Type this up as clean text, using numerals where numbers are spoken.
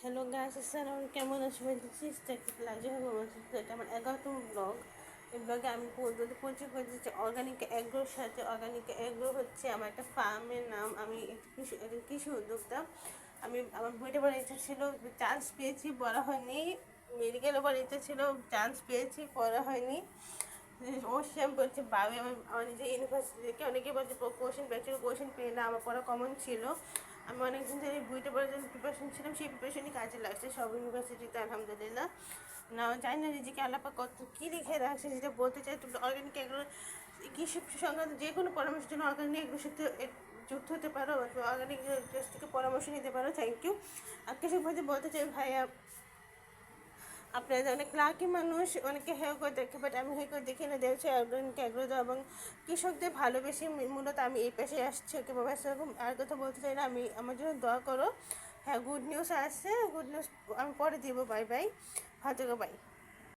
Hello guys, আসসালামু আলাইকুম। কেমন আছো? লাজে হবে বলছি। এটা আমার 11তম ব্লগ। এই ব্লগে আমি বলতে পরিচয় করে দিচ্ছি অর্গানিক অ্যাগ্রোর সাথে। অর্গানিক অ্যাগ্রো হচ্ছে আমার একটা ফার্মের নাম। আমি একজন কৃষি উদ্যোক্তা। আমার বইটা পড়ার ইচ্ছা ছিল, চান্স পেয়েছি, পড়া হয়নি। মেডিকেলে পড়ার ইচ্ছা ছিল, চান্স পেয়েছি, পড়া হয়নি। অবশ্যই আমি বলছি বাবে আমার নিজের ইউনিভার্সিটি থেকে অনেকে বলছে কোয়েশ্চেন পেয়ে না, আমার পড়া কমন ছিল। আমি অনেকদিন ধরে বইটা পড়ার জন্য প্রিপারেশন ছিলাম, সেই প্রিপারেশনই কাজে লাগছে সব ইউনিভার্সিটিতে আলহামদুলিল্লাহ। না জানি না নিজেকে আল্লাপা কত কী লিখে রাখছে সেটা বলতে চাই। তুমি অর্গানিক এগুলো কৃষি সংক্রান্ত যে কোনো পরামর্শের জন্য অর্গানিক এগুলোর সাথে যুক্ত হতে পারো, অর্গানিক থেকে পরামর্শ নিতে পারো। Thank you. আর কৃষক ভাইদের বলতে চাই, ভাইয়া আপনারা অনেক লাকি মানুষ, অনেকে হেয় করে দেখে, বাট আমি হেয় করে দেখি না। দেখছি অর্গানিক এগ্রো এবং কৃষকদের ভালোবেসে মূলত আমি এই পেশে আসছি। ওকে বাবা, সেরকম আর কথা বলতে চাই না। আমার জন্য দোয়া করো। হ্যাঁ, গুড নিউজ আসছে, গুড নিউজ আমি পরে দিব। বাই বাই, ভালো থেকো, বাই।